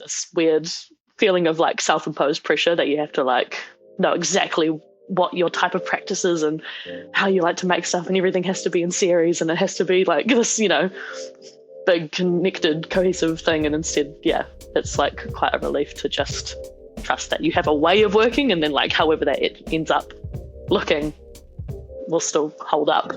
this weird feeling of like self-imposed pressure that you have to like know exactly what your type of practice is and how you like to make stuff, and everything has to be in series and it has to be like this, big connected cohesive thing. And instead, it's like quite a relief to just trust that you have a way of working, and then like however that it ends up looking will still hold up.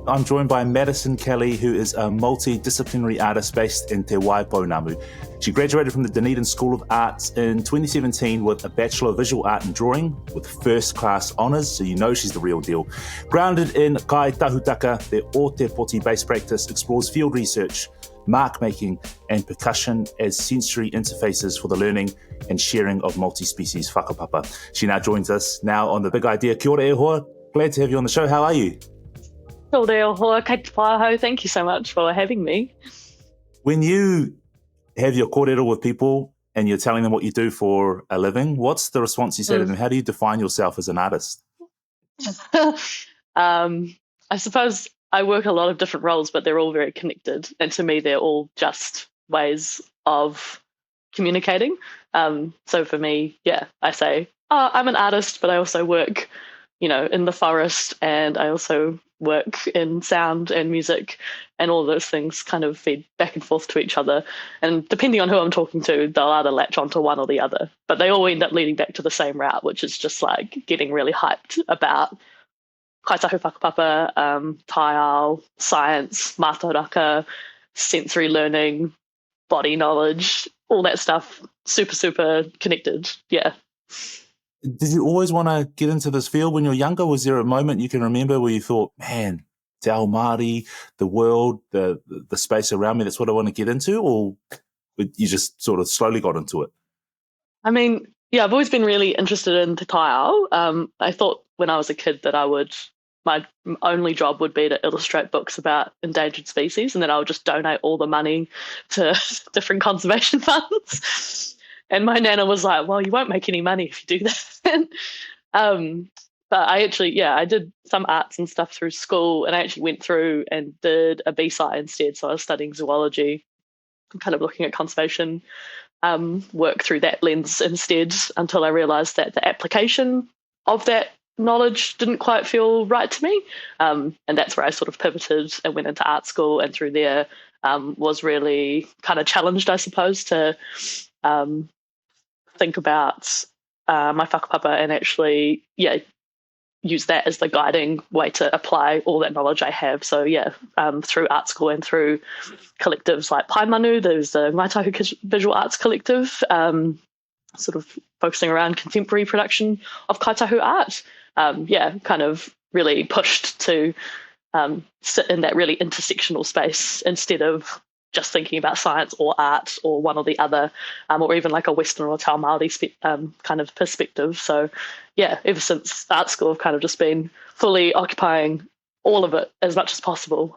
I'm joined by Madison Kelly, who is a multidisciplinary artist based in Te Waipounamu. She graduated from the Dunedin School of Arts in 2017 with a Bachelor of Visual Art and Drawing with first-class honours, so you know she's the real deal. Grounded in Kai Tahutaka, their O Te Poti-based practice explores field research, mark making and percussion as sensory interfaces for the learning and sharing of multi-species whakapapa. She now joins us now on The Big Idea. Kia ora e hoa. Glad to have you on the show. How are you? Thank you so much for having me. When you have your kōrero with people and you're telling them what you do for a living, what's the response you say to them? How do you define yourself as an artist? I suppose I work a lot of different roles, but they're all very connected. And to me, they're all just ways of communicating. So for me, I say, I'm an artist, but I also work, in the forest, and I also work in sound and music, and all those things kind of feed back and forth to each other. And depending on who I'm talking to, they'll either latch onto one or the other, but they all end up leading back to the same route, which is just like getting really hyped about kaitahu whakapapa, taiao, science, mātauraka, sensory learning, body knowledge, all that stuff, super, super connected. Yeah. Did you always want to get into this field when you were younger? Was there a moment you can remember where you thought, man, te ao Māori, the world, the space around me, that's what I want to get into? Or you just sort of slowly got into it? I mean, I've always been really interested in te taiao. I thought when I was a kid that my only job would be to illustrate books about endangered species, and then I would just donate all the money to different conservation funds. And my nana was like, well, you won't make any money if you do that. But I actually, I did some arts and stuff through school, and I actually went through and did a BSci instead. So I was studying zoology, kind of looking at conservation work through that lens instead, until I realised that the application of that knowledge didn't quite feel right to me. And that's where I sort of pivoted and went into art school, and through there was really kind of challenged, I suppose, to think about my whakapapa and actually, use that as the guiding way to apply all that knowledge I have. So, through art school and through collectives like Paimanu, there's the Ngaitahu Visual Arts Collective, sort of focusing around contemporary production of kaitahu art. Kind of really pushed to sit in that really intersectional space instead of just thinking about science or art or one or the other, or even like a Western or Te ao Māori kind of perspective. So, ever since art school, I've kind of just been fully occupying all of it as much as possible.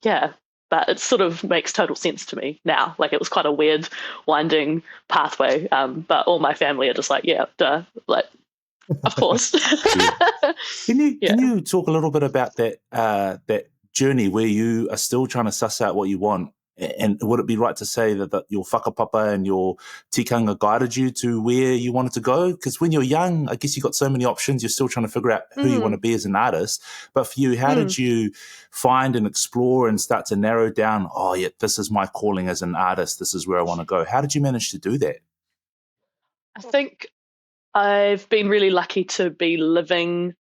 But it sort of makes total sense to me now. Like, it was quite a weird, winding pathway, but all my family are just like, duh, like, of course. Can you talk a little bit about that journey where you are still trying to suss out what you want? And would it be right to say that your whakapapa and your tikanga guided you to where you wanted to go? Because when you're young, I guess you got so many options. You're still trying to figure out who you want to be as an artist. But for you, how did you find and explore and start to narrow down, this is my calling as an artist. This is where I want to go. How did you manage to do that? I think I've been really lucky to be living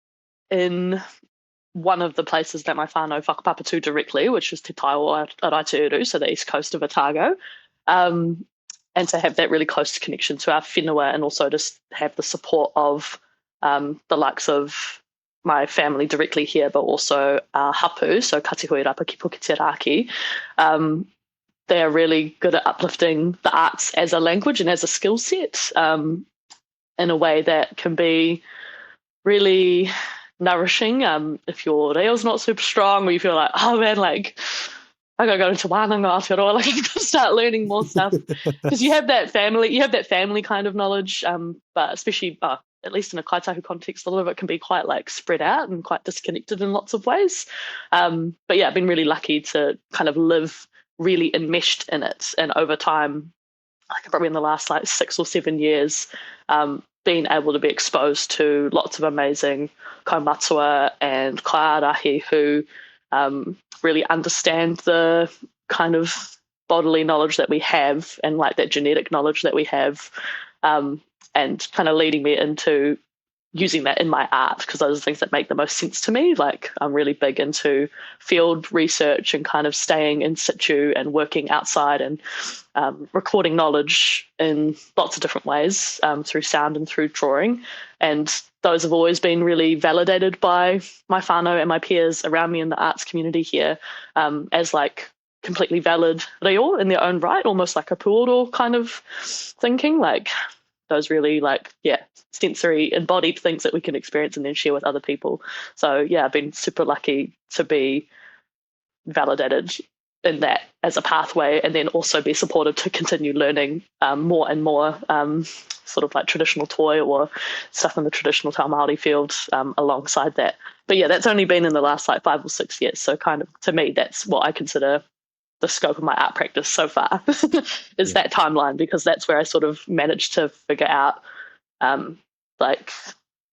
in one of the places that my whānau whakapapa to directly, which is Te Taiwa Araituuru, so the east coast of Otago, and to have that really close connection to our whenua, and also just have the support of the likes of my family directly here, but also our hapu, so Katihui Rapa ki Puke Te Raki. They are really good at uplifting the arts as a language and as a skill set in a way that can be really nourishing if your reo's not super strong, or you feel like, oh man, like I gotta go into wānanga Aotearoa, like I've got to start learning more stuff, because you have that family kind of knowledge, but especially at least in a kaitahu context, a lot of it can be quite like spread out and quite disconnected in lots of ways. But yeah, I've been really lucky to kind of live really enmeshed in it. And over time, like probably in the last like 6 or 7 years, being able to be exposed to lots of amazing kaumatua and kaiarahi who really understand the kind of bodily knowledge that we have and like that genetic knowledge that we have, and kind of leading me into using that in my art because those are the things that make the most sense to me. Like I'm really big into field research and kind of staying in situ and working outside and recording knowledge in lots of different ways, through sound and through drawing. And those have always been really validated by my whānau and my peers around me in the arts community here, as like completely valid reo in their own right, almost like a puoro kind of thinking, like those really like, yeah, sensory embodied things that we can experience and then share with other people. So yeah, I've been super lucky to be validated in that as a pathway, and then also be supported to continue learning more and more sort of like traditional toi or stuff in the traditional Te Māori field alongside that. But yeah, that's only been in the last like 5 or 6 years. So kind of to me, that's what I consider the scope of my art practice so far is that timeline, because that's where I sort of managed to figure out like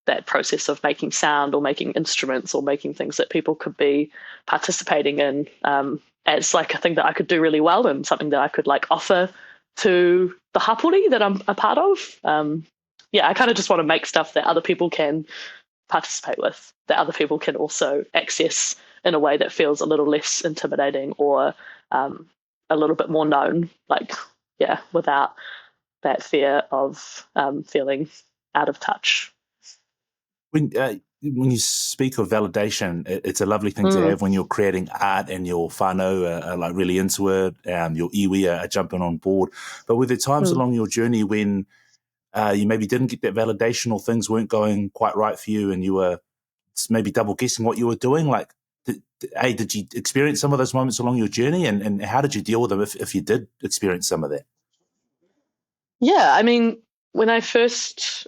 that process of making sound or making instruments or making things that people could be participating in, as like a thing that I could do really well and something that I could like offer to the hapori that I'm a part of. I kind of just want to make stuff that other people can participate with, that other people can also access in a way that feels a little less intimidating or a little bit more known, like, yeah, without that fear of feeling out of touch. When you speak of validation, it's a lovely thing to have when you're creating art and your whānau are like really into it, your iwi are jumping on board. But were there times along your journey when you maybe didn't get that validation or things weren't going quite right for you and you were maybe double guessing what you were doing? Like, did you experience some of those moments along your journey, and how did you deal with them if you did experience some of that? Yeah, I mean, when I first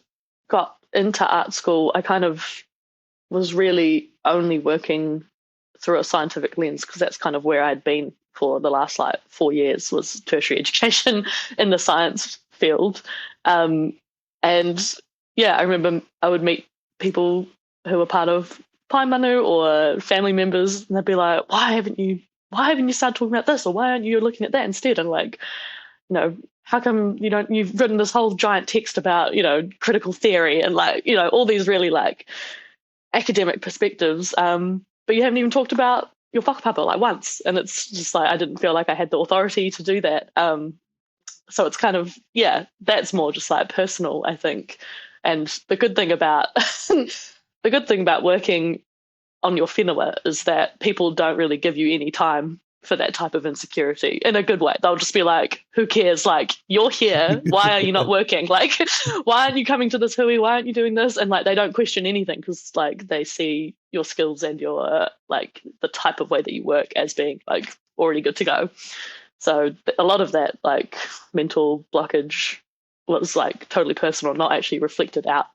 got into art school, I kind of was really only working through a scientific lens because that's kind of where I'd been for the last like 4 years, was tertiary education in the science field. And yeah, I remember I would meet people who were part of Paimanu or family members, and they'd be like, why haven't you started talking about this, or why aren't you looking at that instead? And like, how come you've written this whole giant text about, critical theory and like, all these really like academic perspectives, but you haven't even talked about your whakapapa like once. And it's just like, I didn't feel like I had the authority to do that. So it's kind of, yeah, that's more just like personal, I think. And the good thing about working on your whenua is that people don't really give you any time for that type of insecurity in a good way. They'll just be like, who cares? Like, you're here. Why are you not working? Like, why aren't you coming to this hui? Why aren't you doing this? And like, they don't question anything because like they see your skills and your like the type of way that you work as being like already good to go. So a lot of that like mental blockage was like totally personal, not actually reflected out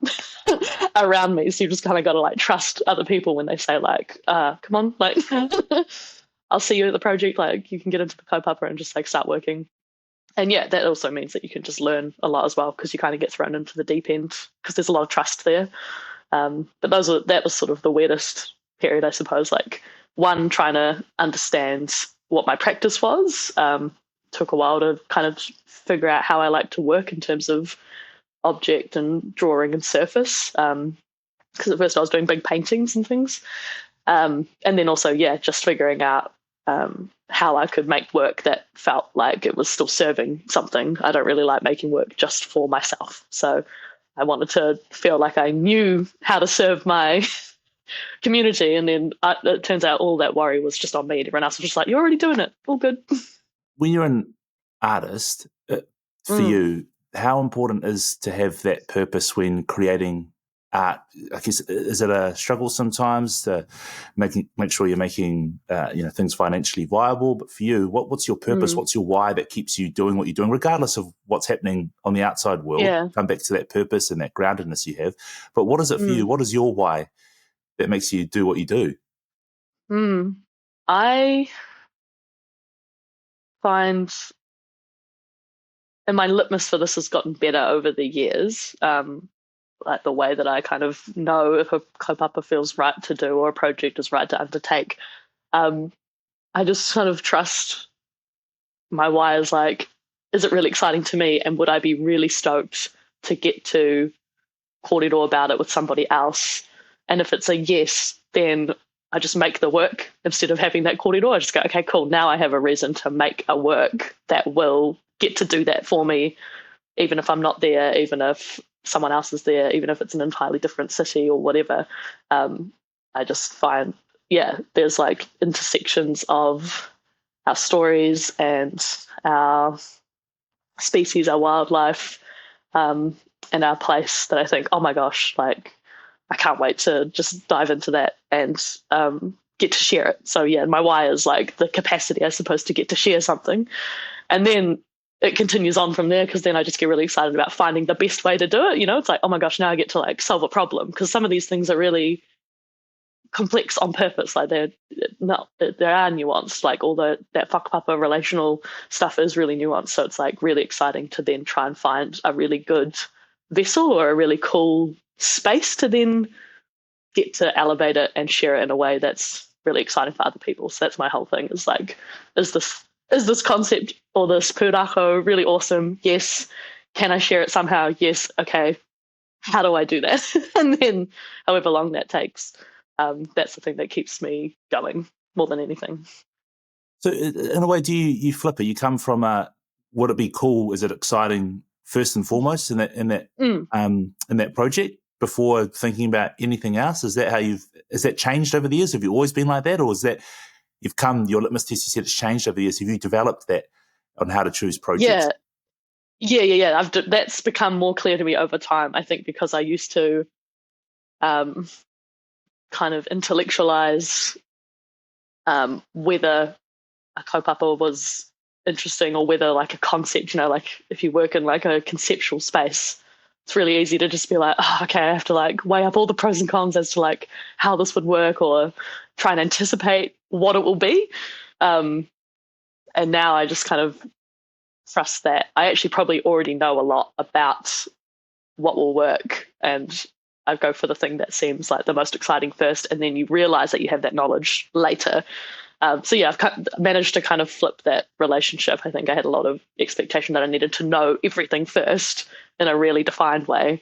around me. So you just kind of got to like trust other people when they say like, come on, like I'll see you at the project, like you can get into the kaupapa and just like start working. And yeah, that also means that you can just learn a lot as well because you kind of get thrown into the deep end because there's a lot of trust there. But that was sort of the weirdest period, I suppose. Like one, trying to understand what my practice was. Took a while to kind of figure out how I like to work in terms of object and drawing and surface. Because at first I was doing big paintings and things. And then also, yeah, just figuring out how I could make work that felt like it was still serving something. I don't really like making work just for myself. So I wanted to feel like I knew how to serve my community. And then it turns out all that worry was just on me. Everyone else was just like, you're already doing it. All good. When you're an artist, for you, how important is to have that purpose when creating I guess, is it a struggle sometimes to make sure you're making things financially viable? But for you, what's your purpose? Mm, What's your why that keeps you doing what you're doing, regardless of what's happening on the outside world? yeah. Come back to that purpose and that groundedness you have. But what is it for you? Mm, What is your why that makes you do what you do? mm. I find, and my litmus for this has gotten better over the years. Like the way that I kind of know if a kaupapa feels right to do or a project is right to undertake. Um, I just kind of trust my why is like, is it really exciting to me? And would I be really stoked to get to kōrero about it with somebody else? And if it's a yes, then I just make the work instead of having that kōrero. I just go, okay, cool. Now I have a reason to make a work that will get to do that for me, even if I'm not there, even if someone else is there, even if it's an entirely different city or whatever. I just find, yeah, there's like intersections of our stories and our species, our wildlife, and our place that I think, oh my gosh, like I can't wait to just dive into that and get to share it. So yeah, my why is like the capacity, I suppose, to get to share something. And then it continues on from there because then I just get really excited about finding the best way to do it. You know, it's like, oh my gosh, now I get to like solve a problem because some of these things are really complex on purpose. Like they're not, they are nuanced. Like all that whakapapa relational stuff is really nuanced. So it's like really exciting to then try and find a really good vessel or a really cool space to then get to elevate it and share it in a way that's really exciting for other people. So that's my whole thing is like, is this concept or this pūrako really awesome? Yes. Can I share it somehow? Yes. Okay. How do I do that? And then however long that takes, that's the thing that keeps me going more than anything. So in a way, do you flip it? You come from would it be cool? Is it exciting first and foremost in Mm. that project before thinking about anything else? Is that changed over the years? Have you always been like that, or is that your litmus test? You said it's changed over the years. Have you developed that on how to choose projects? Yeah. Yeah. That's become more clear to me over time. I think because I used to um, kind of intellectualize whether a kaupapa was interesting or whether like a concept, like if you work in like a conceptual space, it's really easy to just be like, oh, okay, I have to like weigh up all the pros and cons as to like how this would work or try and anticipate what it will be. And now I just kind of trust that I actually probably already know a lot about what will work, and I go for the thing that seems like the most exciting first, and then you realize that you have that knowledge later. So yeah, I've managed to kind of flip that relationship. I think I had a lot of expectation that I needed to know everything first in a really defined way,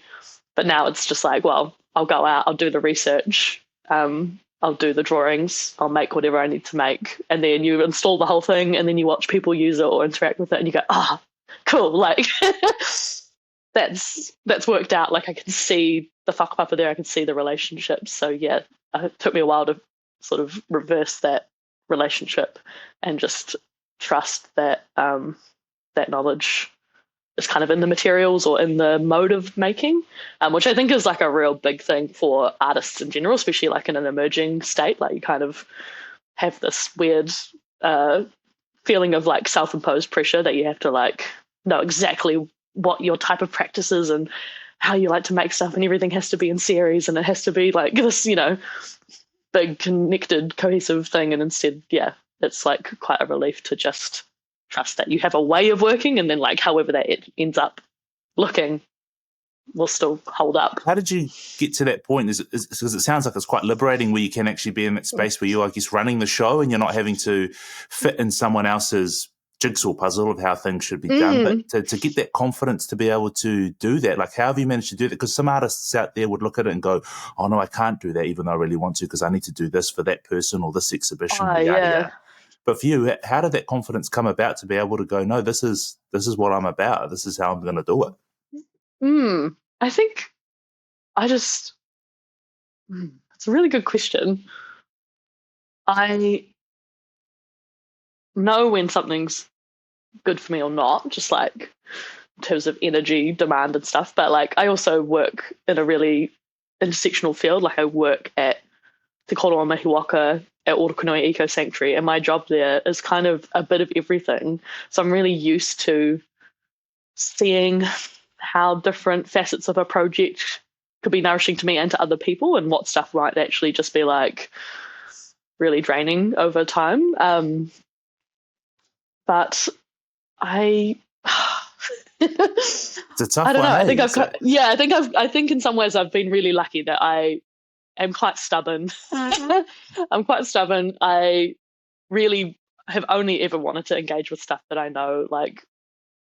but now it's just like, well, I'll go out, I'll do the research, I'll do the drawings, I'll make whatever I need to make, and then you install the whole thing, and then you watch people use it or interact with it, and you go, ah, oh, cool, like that's worked out. Like I can see the whakapapa there, I can see the relationships. So yeah, it took me a while to sort of reverse that relationship and just trust that that knowledge is kind of in the materials or in the mode of making, which I think is like a real big thing for artists in general, especially like in an emerging state. Like you kind of have this weird feeling of like self-imposed pressure that you have to like know exactly what your type of practice is and how you like to make stuff, and everything has to be in series and it has to be like this, big connected cohesive thing. And instead, yeah, it's like quite a relief to just trust that you have a way of working, and then like however that it ends up looking will still hold up. How did you get to that point? Because it sounds like it's quite liberating where you can actually be in that space where you're, I guess, running the show and you're not having to fit in someone else's jigsaw puzzle of how things should be done. But to get that confidence to be able to do that, like how have you managed to do that? Because some artists out there would look at it and go, oh no, I can't do that even though I really want to because I need to do this for that person or this exhibition or yada yada. But for you, how did that confidence come about to be able to go, no, this is what I'm about. This is how I'm going to do it? I think it's a really good question. I know when something's good for me or not, just like in terms of energy demand and stuff. But like I also work in a really intersectional field. Like I work at Te Koro Mahiwaka at Orokonui Eco Sanctuary, and my job there is kind of a bit of everything. So I'm really used to seeing how different facets of a project could be nourishing to me and to other people, and what stuff might actually just be like really draining over time. But I It's a I tough don't know. one, I think eh? I've yeah. I think in some ways I've been really lucky that I am quite stubborn. I'm quite stubborn. I really have only ever wanted to engage with stuff that I know like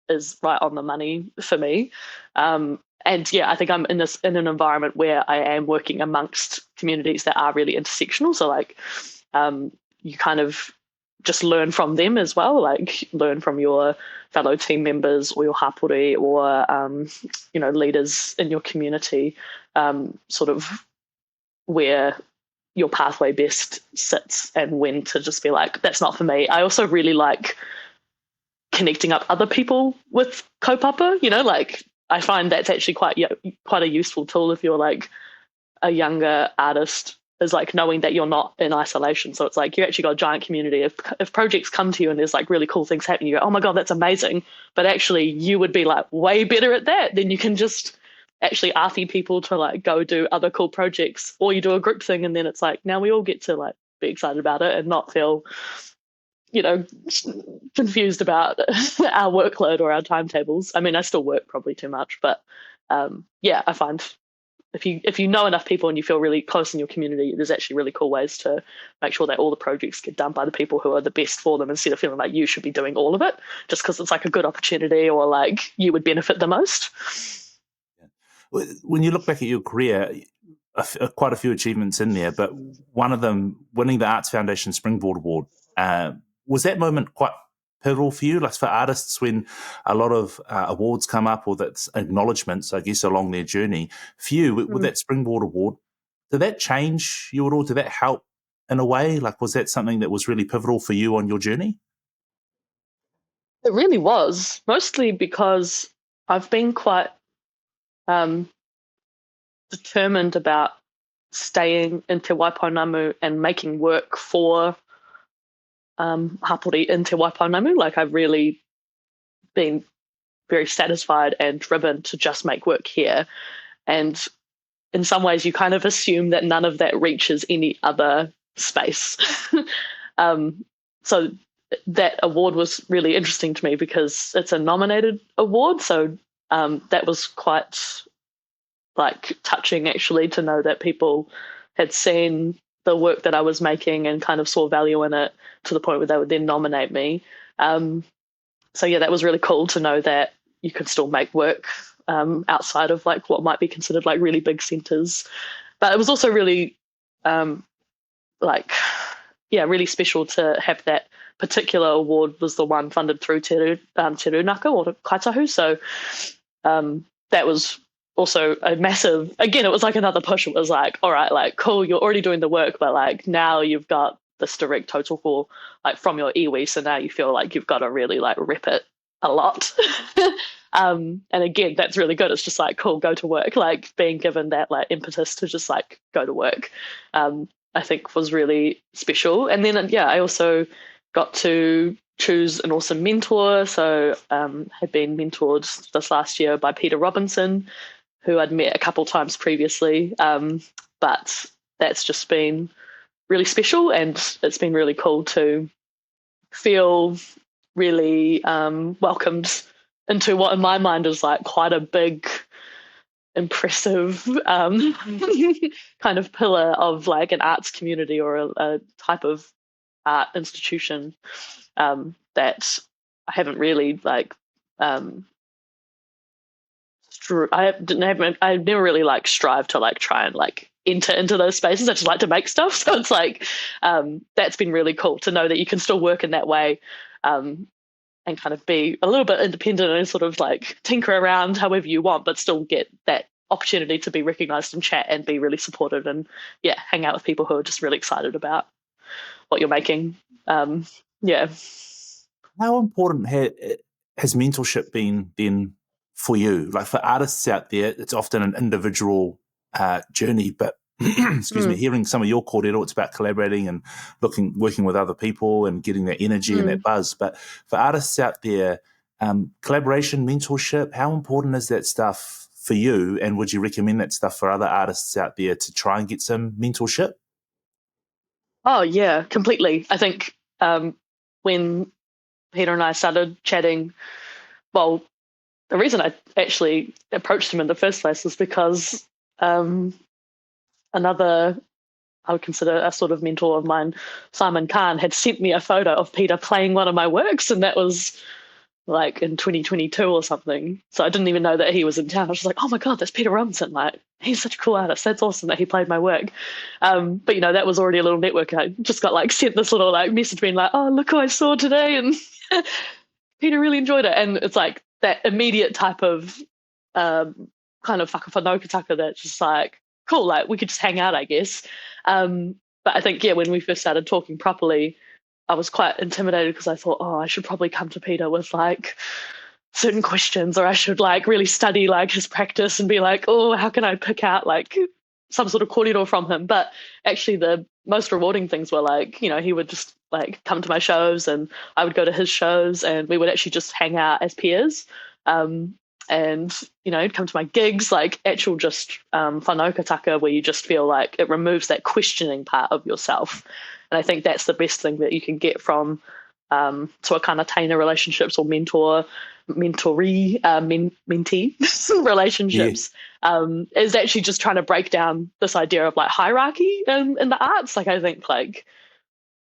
is right on the money for me. And yeah, I think I'm in an environment where I am working amongst communities that are really intersectional. So like, you kind of just learn from them as well, like learn from your fellow team members or your hapori or leaders in your community, sort of where your pathway best sits and when to just be like, that's not for me. I also really like connecting up other people with kaupapa, like I find that's actually quite a useful tool if you're like a younger artist, is like knowing that you're not in isolation. So it's like you actually got a giant community. If projects come to you and there's like really cool things happening, you go, oh my God, that's amazing. But actually you would be like way better at that. Then you can just actually ask people to like go do other cool projects, or you do a group thing and then it's like now we all get to like be excited about it and not feel confused about our workload or our timetables. I mean, I still work probably too much, but yeah, I find if you know enough people and you feel really close in your community, there's actually really cool ways to make sure that all the projects get done by the people who are the best for them, instead of feeling like you should be doing all of it just because it's like a good opportunity or like you would benefit the most. When you look back at your career, quite a few achievements in there, but one of them, winning the Arts Foundation Springboard Award, was that moment quite pivotal for you? Like for artists, when a lot of awards come up, or that's acknowledgements, I guess, along their journey. For you, with that Springboard Award, did that change you at all? Did that help in a way? Like, was that something that was really pivotal for you on your journey? It really was, mostly because I've been quite determined about staying in Te Waipounamu and making work for hapori in Te Waipounamu. Like I've really been very satisfied and driven to just make work here. And in some ways, you kind of assume that none of that reaches any other space. So that award was really interesting to me because it's a nominated award. So that was quite like touching actually to know that people had seen the work that I was making and kind of saw value in it to the point where they would then nominate me. So yeah, that was really cool to know that you could still make work outside of like what might be considered like really big centres. But it was also really really special to have that particular award was the one funded through Te Rūnaka or Kaitahu. So that was also a massive, again, it was like another push. It was like, all right, like, cool, you're already doing the work, but like now you've got this direct tautoko like from your iwi, so now you feel like you've got to really like rep it a lot. And again, that's really good. It's just like, cool, go to work. Like being given that like impetus to just like go to work, I think was really special. And then I also got to choose an awesome mentor. So had been mentored this last year by Peter Robinson, who I'd met a couple times previously. But that's just been really special, and it's been really cool to feel really welcomed into what in my mind is like quite a big, impressive kind of pillar of like an arts community or a type of art institution that I haven't really like I've never really like strive to like try and like enter into those spaces. I just like to make stuff. So it's like that's been really cool to know that you can still work in that way and kind of be a little bit independent and sort of like tinker around however you want, but still get that opportunity to be recognized and chat and be really supported and hang out with people who are just really excited about what you're making. Yeah. How important has mentorship been then for you? Like for artists out there, it's often an individual journey, but excuse me, Mm, hearing some of your kōrero, it's about collaborating and working with other people and getting that energy and that mm. buzz. But for artists out there, collaboration, mentorship, how important is that stuff for you? And would you recommend that stuff for other artists out there to try and get some mentorship? Oh yeah, completely. I think when Peter and I started chatting, well, the reason I actually approached him in the first place was because um, another, I would consider a sort of mentor of mine, Simon Khan, had sent me a photo of Peter playing one of my works, and that was like in 2022 or something. So I didn't even know that he was in town. I was just like, oh my God, that's Peter Robinson. Like, he's such a cool artist. That's awesome that he played my work. But that was already a little network. I just got like sent this little like message being like, oh, look who I saw today. And Peter really enjoyed it. And it's like that immediate type of kind of whakawhanaukataka that's just like, cool, like we could just hang out, I guess. But I think, yeah, when we first started talking properly, I was quite intimidated because I thought, oh, I should probably come to Peter with like certain questions, or I should like really study like his practice and be like, oh, how can I pick out like some sort of kōrero from him? But actually, the most rewarding things were like, he would just like come to my shows and I would go to his shows and we would actually just hang out as peers. Um, and he'd come to my gigs, like actual just whanaukataka, where you just feel like it removes that questioning part of yourself. And I think that's the best thing that you can get from sort of kind of tainer relationships or mentoree, mentee Yeah. relationships, is actually just trying to break down this idea of like hierarchy in the arts. Like I think like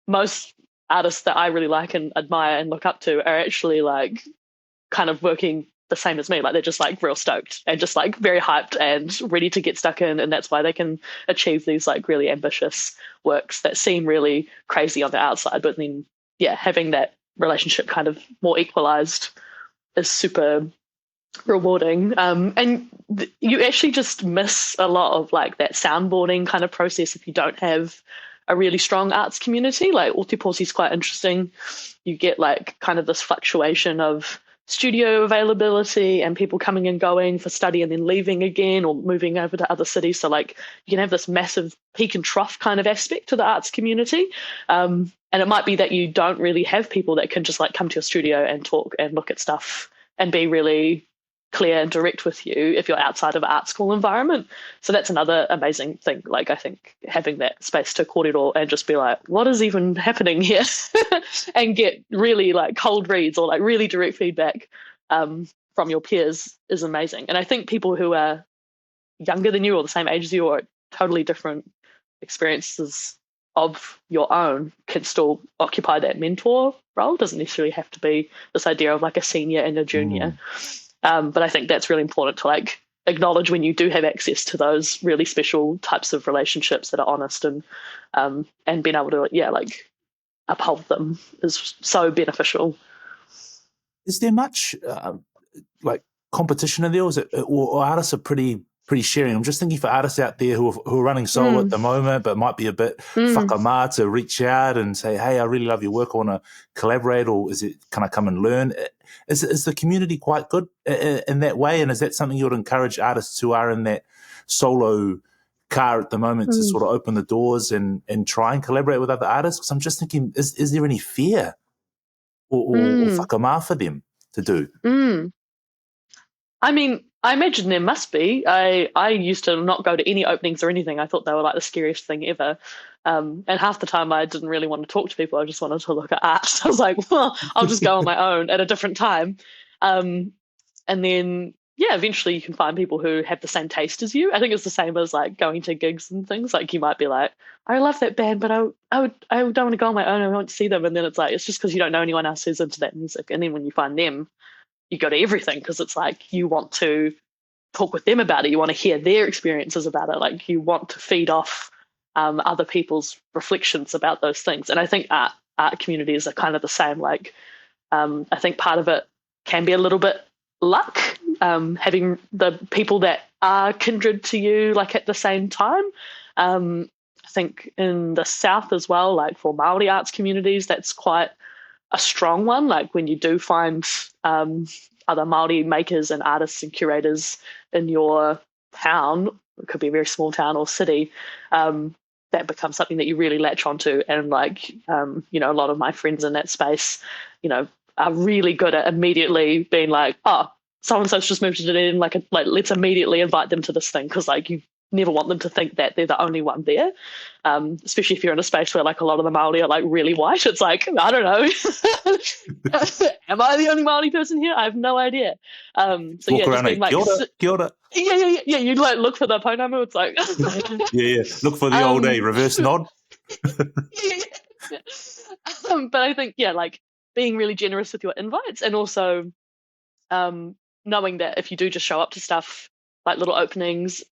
most artists that I really like and admire and look up to are actually like kind of working the same as me. Like they're just like real stoked and just like very hyped and ready to get stuck in. And that's why they can achieve these like really ambitious works that seem really crazy on the outside. But then, yeah, having that relationship kind of more equalized is super rewarding. And you actually just miss a lot of like that soundboarding kind of process if you don't have a really strong arts community. Like Ōtepoti is quite interesting. You get like kind of this fluctuation of studio availability and people coming and going for study and then leaving again or moving over to other cities. So like you can have this massive peak and trough kind of aspect to the arts community. And it might be that you don't really have people that can just like come to your studio and talk and look at stuff and be really clear and direct with you if you're outside of an art school environment. So that's another amazing thing. Like I think having that space to kōrero and just be like, what is even happening here? And get really like cold reads or like really direct feedback from your peers is amazing. And I think people who are younger than you or the same age as you or totally different experiences of your own can still occupy that mentor role. It doesn't necessarily have to be this idea of like a senior and a junior. But I think that's really important to like acknowledge when you do have access to those really special types of relationships that are honest and being able to like uphold them is so beneficial. Is there much like competition in there, or is it, or artists are pretty sharing? I'm just thinking for artists out there who are running solo at the moment, but might be a bit whakamā to reach out and say, "Hey, I really love your work. I want to collaborate." Or can I come and learn? Is the community quite good in that way? And is that something you would encourage artists who are in that solo car at the moment to sort of open the doors and try and collaborate with other artists? Because I'm just thinking, is there any fear or whakamā for them to do? I mean, I imagine there must be. I used to not go to any openings or anything. I thought they were like the scariest thing ever. And half the time I didn't really want to talk to people. I just wanted to look at art. So I was like, well, I'll just go on my own at a different time. And then, yeah, eventually you can find people who have the same taste as you. I think it's the same as like going to gigs and things. Like you might be like, I love that band, but I don't want to go on my own. I want to see them. And then it's like, it's just because you don't know anyone else who's into that music. And then when you find them, you go to everything because it's like you want to talk with them about it. You want to hear their experiences about it. Like you want to feed off other people's reflections about those things. And I think art communities are kind of the same. Like I think part of it can be a little bit luck, having the people that are kindred to you like at the same time. I think in the South as well, like for Māori arts communities, that's quite a strong one. Like when you do find other Māori makers and artists and curators in your town, it could be a very small town or city, that becomes something that you really latch onto. And like, a lot of my friends in that space, are really good at immediately being like, oh, so and so's just moved to Dunedin, like let's immediately invite them to this thing, because like you never want them to think that they're the only one there, especially if you're in a space where like a lot of the Māori are like really white. It's like, I don't know, am I the only Māori person here? I have no idea. So Walk yeah, just around being like, like, kia ora, kia ora. yeah. You like look for the pounamu. It's like, Yeah. Look for the old reverse nod. yeah. But I think, yeah, like being really generous with your invites, and also knowing that if you do just show up to stuff like little openings,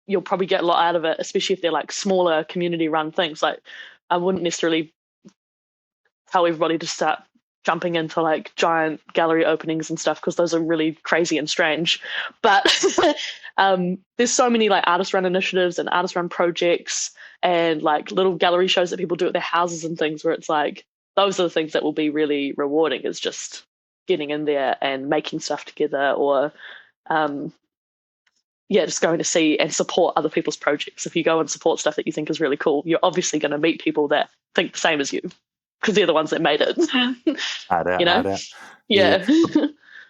you'll probably get a lot out of it, especially if they're like smaller community run things. Like I wouldn't necessarily tell everybody to start jumping into like giant gallery openings and stuff, because those are really crazy and strange. But there's so many like artist run initiatives and artist run projects and like little gallery shows that people do at their houses and things, where it's like those are the things that will be really rewarding, is just getting in there and making stuff together, or just going to see and support other people's projects. If you go and support stuff that you think is really cool, you're obviously going to meet people that think the same as you, because they're the ones that made it. Hard out, hard out. Yeah.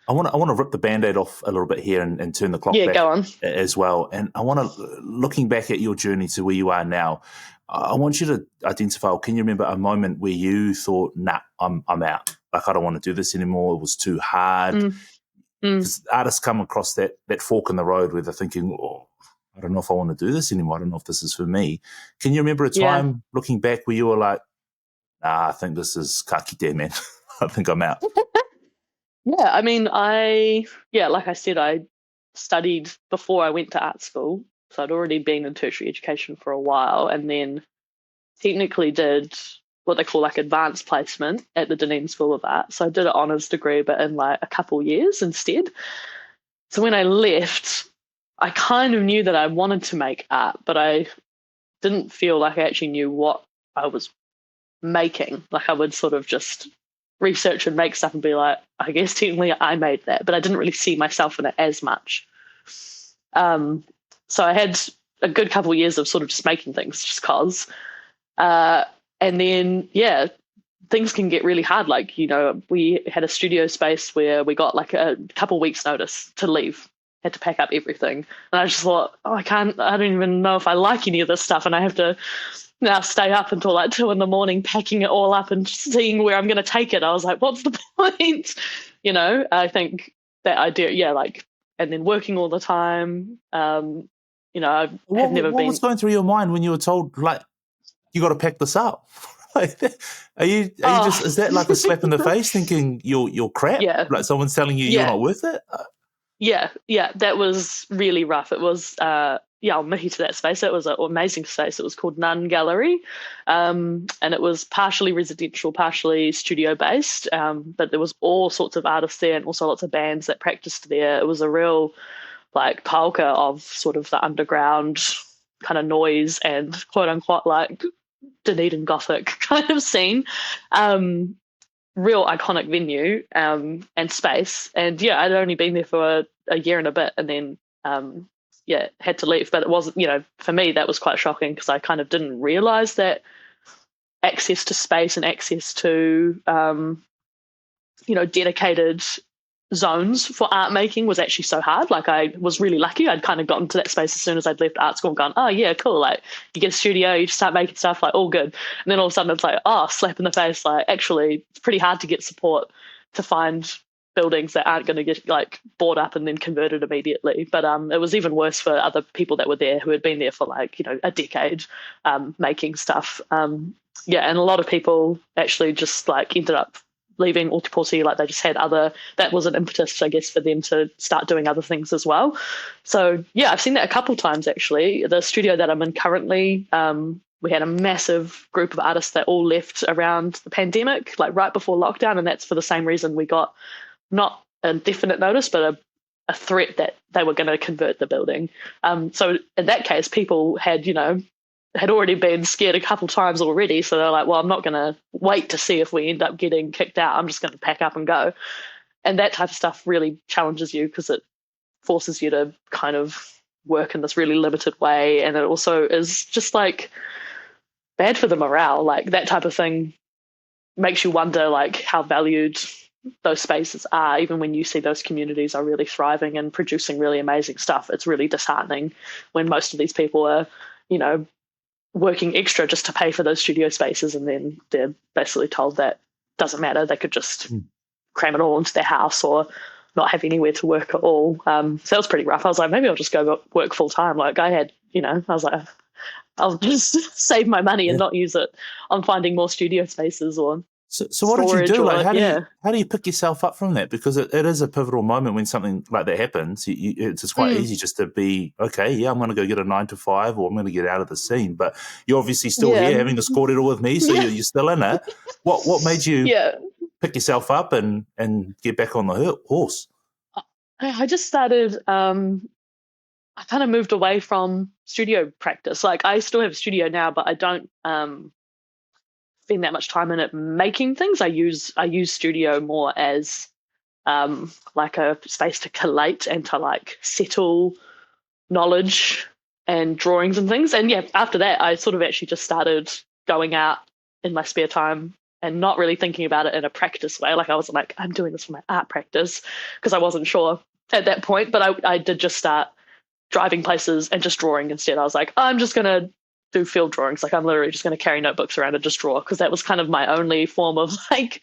I want to rip the Band-Aid off a little bit here and turn the clock back go on. as well. And I want to, looking back at your journey to where you are now, I want you to identify, or can you remember a moment where you thought, nah, I'm out. Like, I don't want to do this anymore. It was too hard. Because artists come across that fork in the road where they're thinking, oh, I don't know if I want to do this anymore. I don't know if this is for me. Can you remember a time looking back where you were like, nah, I think this is ka kite, man. I think I'm out. Yeah, I mean, like I said, I studied before I went to art school. So I'd already been in tertiary education for a while, and then technically did what they call like advanced placement at the Dunedin School of Art. So I did an honours degree, but in like a couple years instead. So when I left, I kind of knew that I wanted to make art, but I didn't feel like I actually knew what I was making. Like I would sort of just research and make stuff and be like, I guess technically I made that, but I didn't really see myself in it as much. So I had a good couple of years of sort of just making things just cause. And then, things can get really hard. Like, we had a studio space where we got like a couple weeks notice to leave, had to pack up everything. And I just thought, I don't even know if I like any of this stuff. And I have to now stay up until like 2 a.m, packing it all up and seeing where I'm going to take it. I was like, what's the point? I think that idea, and then working all the time, I've never been. What was going through your mind when you were told, like, you got to pack this up? Are you just, is that like a slap in the face thinking you're crap? Yeah. Like someone's telling you you're not worth it? Yeah, that was really rough. It was, I'll mihi to that space. It was an amazing space. It was called Nun Gallery, and it was partially residential, partially studio-based, but there was all sorts of artists there and also lots of bands that practiced there. It was a real, like, polka of sort of the underground kind of noise and quote-unquote, like, Dunedin Gothic kind of scene. Real iconic venue and space. And, I'd only been there for a year and a bit, and then had to leave. But it wasn't, for me, that was quite shocking, because I kind of didn't realize that access to space and access to dedicated zones for art making was actually so hard. Like, I was really lucky. I'd kind of gotten to that space as soon as I'd left art school and gone, oh yeah, cool, like you get a studio, you just start making stuff, like all good. And then all of a sudden it's like, oh, slap in the face, like actually it's pretty hard to get support to find buildings that aren't going to get like bought up and then converted immediately. But it was even worse for other people that were there who had been there for like a decade making stuff. And a lot of people actually just like ended up leaving Ōtepoti, like they just had that was an impetus, I guess, for them to start doing other things as well. So I've seen that a couple times actually. The studio that I'm in currently, we had a massive group of artists that all left around the pandemic, like right before lockdown, and that's for the same reason. We got not a definite notice, but a threat that they were going to convert the building. So in that case, people had already been scared a couple times already. So they're like, well, I'm not going to wait to see if we end up getting kicked out. I'm just going to pack up and go. And that type of stuff really challenges you, because it forces you to kind of work in this really limited way, and it also is just like bad for the morale. Like that type of thing makes you wonder like how valued those spaces are, even when you see those communities are really thriving and producing really amazing stuff. It's really disheartening when most of these people are, you know, working extra just to pay for those studio spaces, and then they're basically told that doesn't matter, they could just cram it all into their house or not have anywhere to work at all. So it was pretty rough. I was like, maybe I'll just go work full time. Like I had, I was like, I'll just save my money and Yeah. not use it on finding more studio spaces or So what did you storage. do? Like, Or how do you pick yourself up from that? Because it is a pivotal moment when something like that happens. It's just quite easy just to be, okay, yeah, I'm going to go get a 9 to 5, or I'm going to get out of the scene. But you're obviously still here having this cordial with me, so you're still in it. What made you pick yourself up and get back on the horse? I just started. I kind of moved away from studio practice. Like I still have a studio now, but I don't spend that much time in it making things. I use studio more as like a space to collate and to like settle knowledge and drawings and things. And yeah, after that, I sort of actually just started going out in my spare time and not really thinking about it in a practice way. Like I wasn't like, I'm doing this for my art practice, because I wasn't sure at that point. But I did just start driving places and just drawing instead. I was like, I'm just going to do field drawings. Like I'm literally just going to carry notebooks around and just draw, because that was kind of my only form of like,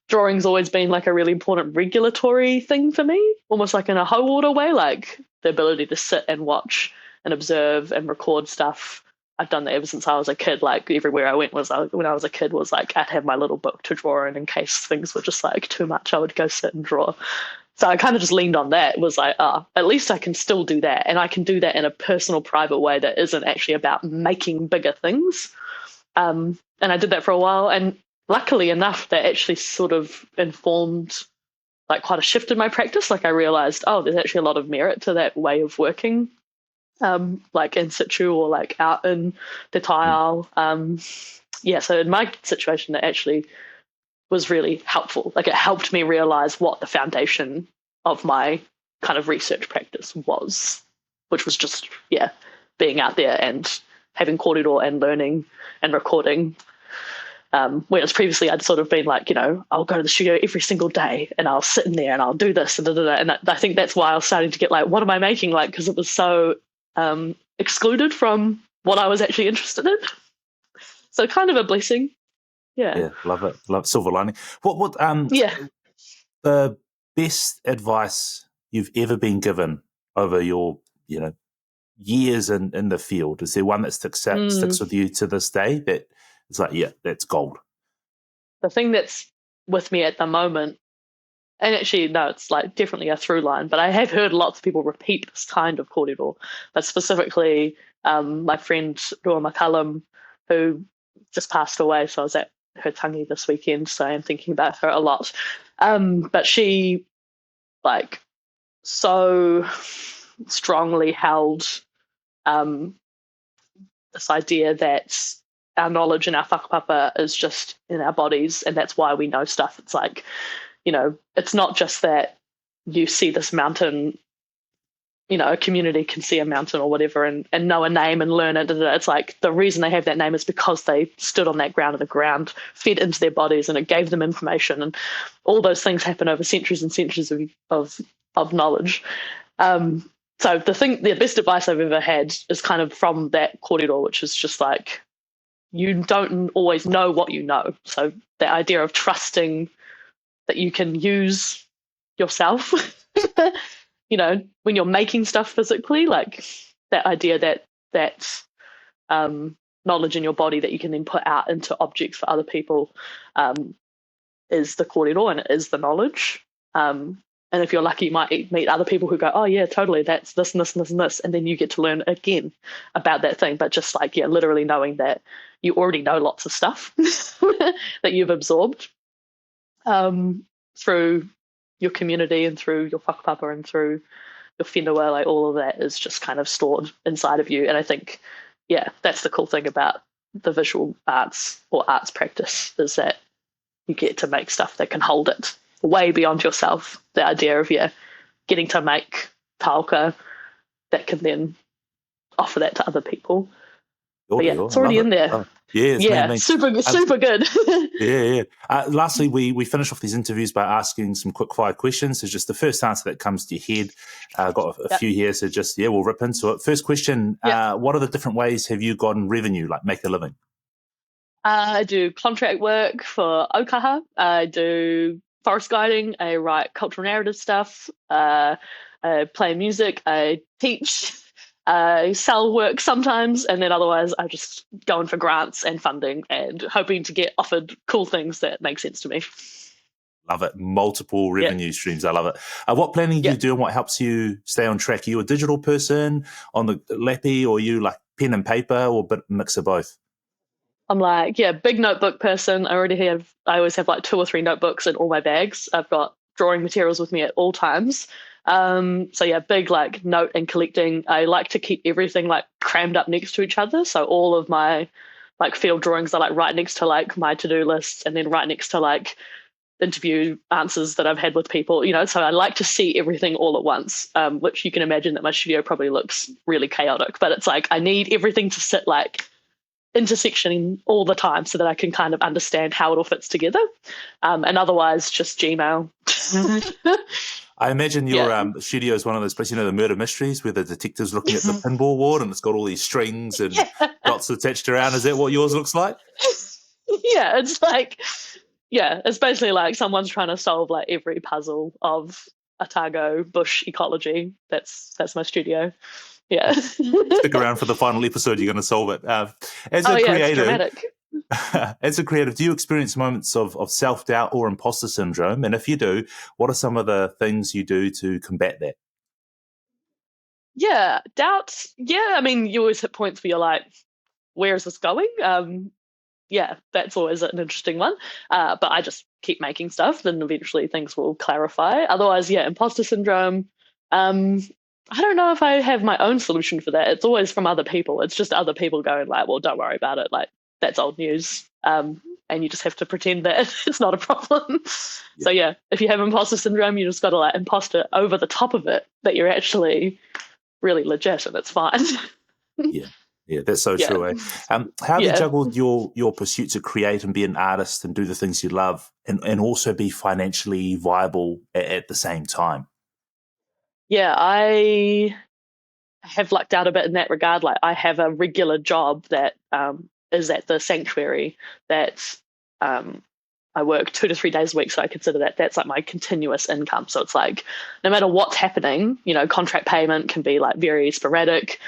drawing's always been like a really important regulatory thing for me, almost like in a whole order way, like the ability to sit and watch and observe and record stuff. I've done that ever since I was a kid. Like everywhere I went when I was a kid was like I'd have my little book to draw in case things were just like too much, I would go sit and draw. So I kind of just leaned on that. It was like, at least I can still do that. And I can do that in a personal, private way that isn't actually about making bigger things. And I did that for a while. And luckily enough, that actually sort of informed like quite a shift in my practice. Like I realized, there's actually a lot of merit to that way of working, like in situ or like out in the tile. So in my situation, that actually was really helpful. Like it helped me realize what the foundation of my kind of research practice was, which was just, being out there and having kōrero and learning and recording. Whereas previously I'd sort of been like, I'll go to the studio every single day and I'll sit in there and I'll do this and And I think that's why I was starting to get like, what am I making? Like, because it was so excluded from what I was actually interested in. So kind of a blessing. Yeah, love it. Love silver lining. What the best advice you've ever been given over your years in the field? Is there one that sticks with you to this day that it's like, that's gold? The thing that's with me at the moment, and actually no, it's like definitely a through line, but I have heard lots of people repeat this kind of kōrero, but specifically my friend Rua McCullum, who just passed away, so I was at her tangi this weekend, so I'm thinking about her a lot. But she like so strongly held this idea that our knowledge and our whakapapa is just in our bodies, and that's why we know stuff. It's like, it's not just that you see this mountain, a community can see a mountain or whatever and know a name and learn it. It's like the reason they have that name is because they stood on that ground and the ground fed into their bodies and it gave them information, and all those things happen over centuries and centuries of knowledge. So the best advice I've ever had is kind of from that kōrero, which is just like, you don't always know what you know. So the idea of trusting that you can use yourself, when you're making stuff physically, like that idea that knowledge in your body that you can then put out into objects for other people is the kōrero, and it is the knowledge. And if you're lucky, you might meet other people who go, oh yeah, totally, that's this and this and this and this, and then you get to learn again about that thing. But just like, literally knowing that you already know lots of stuff that you've absorbed through your community and through your whakapapa and through your whenua, like all of that is just kind of stored inside of you. And I think, that's the cool thing about the visual arts or arts practice, is that you get to make stuff that can hold it way beyond yourself. The idea of getting to make taoka that can then offer that to other people. But yeah, Audio, it's I already love it. in there. Oh, yeah, it's Yeah, mean. super Um, super good. yeah, yeah. Lastly, we finish off these interviews by asking some quick fire questions. So just the first answer that comes to your head. Got a Yep. few here, so just we'll rip into it. First question: Yep. what are the different ways have you gotten revenue, like make a living? I do contract work for Okaha. I do forest guiding. I write cultural narrative stuff. I play music. I teach. I sell work sometimes, and then otherwise I just go in for grants and funding and hoping to get offered cool things that make sense to me. Love it. Multiple Yeah, revenue streams. I love it. What planning do yeah. you do and what helps you stay on track? Are you a digital person on the lappy or are you like pen and paper or a bit mix of both? I'm like, yeah, big notebook person. I always have like 2 or 3 notebooks in all my bags. I've got drawing materials with me at all times. So yeah, big like note and collecting. I like to keep everything like crammed up next to each other. So all of my like field drawings are like right next to like my to-do lists and then right next to like interview answers that I've had with people, so I like to see everything all at once, which you can imagine that my studio probably looks really chaotic, but it's like I need everything to sit like intersectioning all the time so that I can kind of understand how it all fits together. And otherwise, just Gmail. I imagine Yeah. your studio is one of those places, the murder mysteries where the detective's looking at the pinball board and it's got all these strings and Yeah. dots attached around. Is that what yours looks like? Yeah. It's like, yeah, it's basically like someone's trying to solve like every puzzle of Otago bush ecology. That's my studio. Yeah. Stick around for the final episode. You're going to solve it. As Oh, a yeah, it's creative, dramatic. do you experience moments of self-doubt or imposter syndrome? And if you do, what are some of the things you do to combat that? Yeah. Doubt. Yeah. I mean, you always hit points where you're like, where is this going? Yeah, that's always an interesting one. But I just keep making stuff, then eventually things will clarify. Otherwise, yeah, imposter syndrome. Um, I don't know if I have my own solution for that. It's always from other people. It's just other people going like, "Well, don't worry about it. Like that's old news." And you just have to pretend that it's not a problem. Yeah, So yeah, if you have imposter syndrome, you just got to like imposter over the top of it that you're actually really legit and it's fine. yeah, yeah. That's so Yeah, true. Eh? How have you yeah. juggled your pursuit to create and be an artist and do the things you love, and also be financially viable at the same time? Yeah, I have lucked out a bit in that regard. Like I have a regular job that is at the sanctuary that um, I work 2 to 3 days a week. So I consider that's like my continuous income. So it's like no matter what's happening, contract payment can be like very sporadic,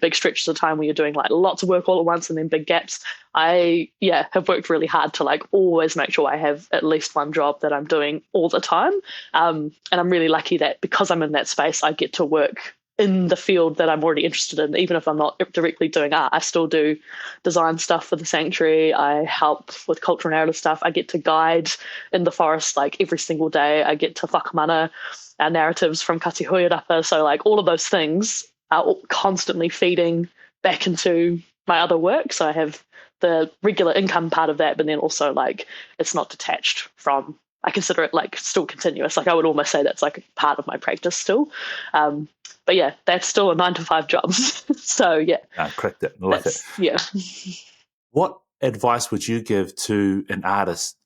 big stretches of time where you're doing like lots of work all at once and then big gaps. I have worked really hard to like always make sure I have at least one job that I'm doing all the time. And I'm really lucky that because I'm in that space, I get to work in the field that I'm already interested in. Even if I'm not directly doing art, I still do design stuff for the sanctuary. I help with cultural narrative stuff. I get to guide in the forest like every single day. I get to whakamana our narratives from Kati Huirapa. So like all of those things are constantly feeding back into my other work. So I have the regular income part of that, but then also like it's not detached from, I consider it like still continuous. Like I would almost say that's like part of my practice still. But yeah, that's still a 9 to 5 job. So yeah, Correct it. I like it. yeah. What advice would you give to an artist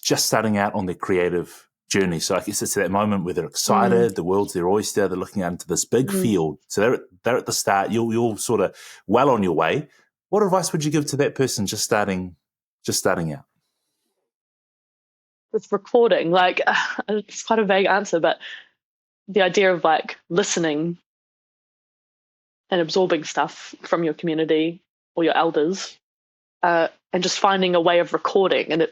just starting out on their creative journey? So I guess it's that moment where they're Mm, excited, the world's their oyster, they're looking out into this big mm. field. So they're at the start. You're sort of well on your way. What advice would you give to that person just starting out? With recording, like it's quite a vague answer, but the idea of like listening and absorbing stuff from your community or your elders, and just finding a way of recording, and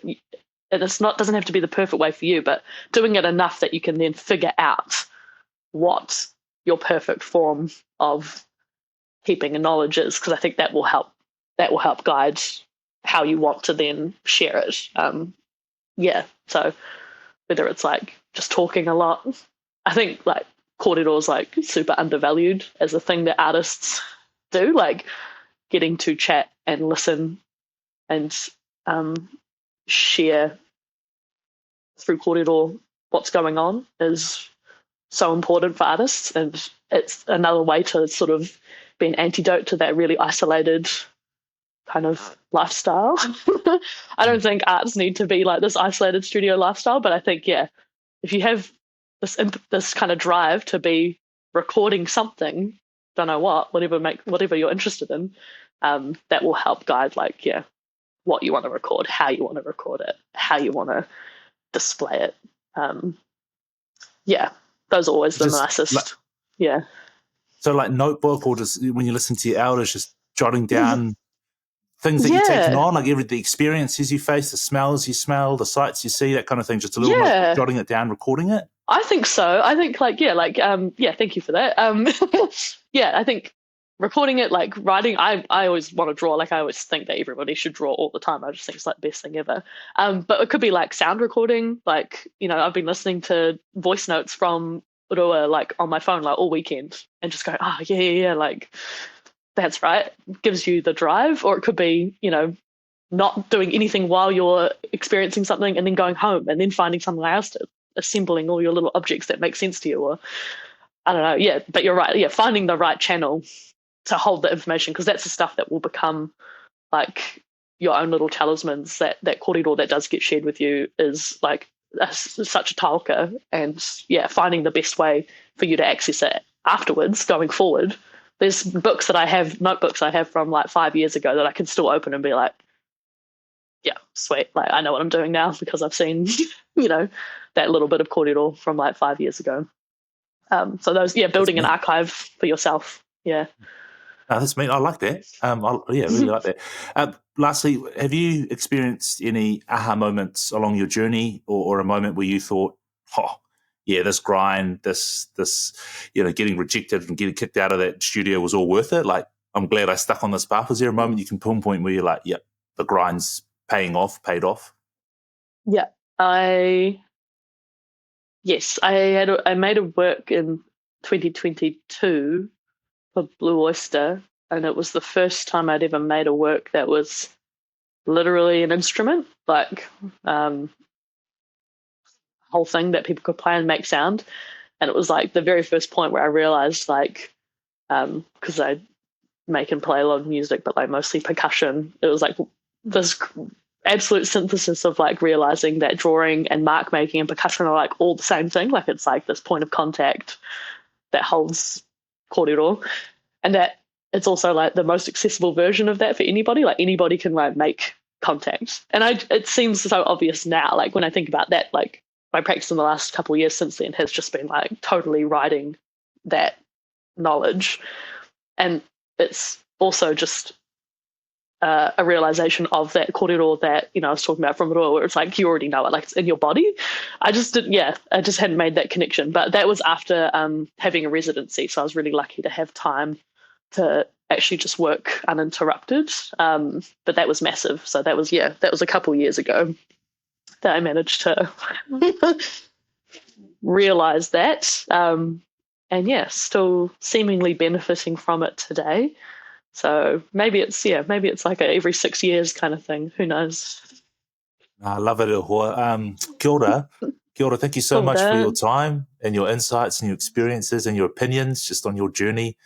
it's not doesn't have to be the perfect way for you, but doing it enough that you can then figure out what your perfect form of keeping a knowledge is, because I think that will help. That will help guide how you want to then share it. Yeah. So whether it's like just talking a lot, I think like corridor is like super undervalued as a thing that artists do. Like getting to chat and listen and um, share through corridor what's going on is so important for artists, and it's another way to sort of be an antidote to that really isolated kind of lifestyle. I don't think arts need to be like this isolated studio lifestyle, but I think, yeah, if you have this kind of drive to be recording something, don't know whatever you're interested in, that will help guide, like, yeah, what you want to record, how you want to record it, how you want to display it. Yeah, those are always the nicest. Yeah. So like notebook, or just when you listen to your elders, just jotting down things that you're taking on, like the experiences you face, the smells you smell, the sights you see, that kind of thing, just a little notebook, jotting it down, recording it? I think so. I think thank you for that. Yeah, I think recording it, like writing, I always want to draw. Like I always think that everybody should draw all the time. I just think it's like the best thing ever. But it could be like sound recording. Like, I've been listening to voice notes from Rua like on my phone like all weekend and just go, oh yeah, like that's right. Gives you the drive. Or it could be, not doing anything while you're experiencing something and then going home and then finding something else to assembling all your little objects that make sense to you. Or I don't know. Yeah, but you're right. Yeah, finding the right channel to hold the information, because that's the stuff that will become like your own little talismans. That corridor that does get shared with you is like such a talker, and yeah, finding the best way for you to access it afterwards going forward. There's notebooks I have from like 5 years ago that I can still open and be like, yeah, sweet. Like I know what I'm doing now because I've seen, that little bit of corridor from like 5 years ago. So those, building an archive for yourself. Yeah. That's me. I like that. Really like that. Lastly, have you experienced any aha moments along your journey, or a moment where you thought, oh, yeah, this grind, this, getting rejected and getting kicked out of that studio was all worth it? Like, I'm glad I stuck on this path. Was there a moment you can pinpoint where you're like, yep, the grind's paid off? Yeah, I made a work in 2022 for Blue Oyster, and it was the first time I'd ever made a work that was literally an instrument, like whole thing that people could play and make sound. And it was like the very first point where I realized, like, because I make and play a lot of music, but like mostly percussion, it was like this absolute synthesis of like realizing that drawing and mark making and percussion are like all the same thing. Like it's like this point of contact that holds corridor, and that it's also like the most accessible version of that for anybody. Like anybody can like make contact. And it seems so obvious now. Like when I think about that, like my practice in the last couple of years since then has just been like totally writing that knowledge. And it's also just a realization of that corridor that, I was talking about from Roa, where it's like you already know it, like it's in your body. I just hadn't made that connection. But that was after having a residency. So I was really lucky to have time to actually just work uninterrupted. But that was massive. So that was a couple of years ago that I managed to realize that. And still seemingly benefiting from it today. So maybe it's like a every 6 years kind of thing. Who knows? I love it, Hoa. Kia ora. Kia ora. Thank you so much for your time and your insights and your experiences and your opinions just on your journey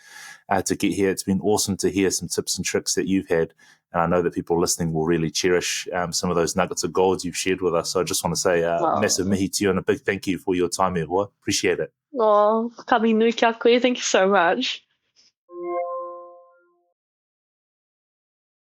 to get here. It's been awesome to hear some tips and tricks that you've had. And I know that people listening will really cherish some of those nuggets of gold you've shared with us. So I just want to say massive mihi to you and a big thank you for your time, Hoa. Appreciate it. Oh, ka nui kia koe. Thank you so much.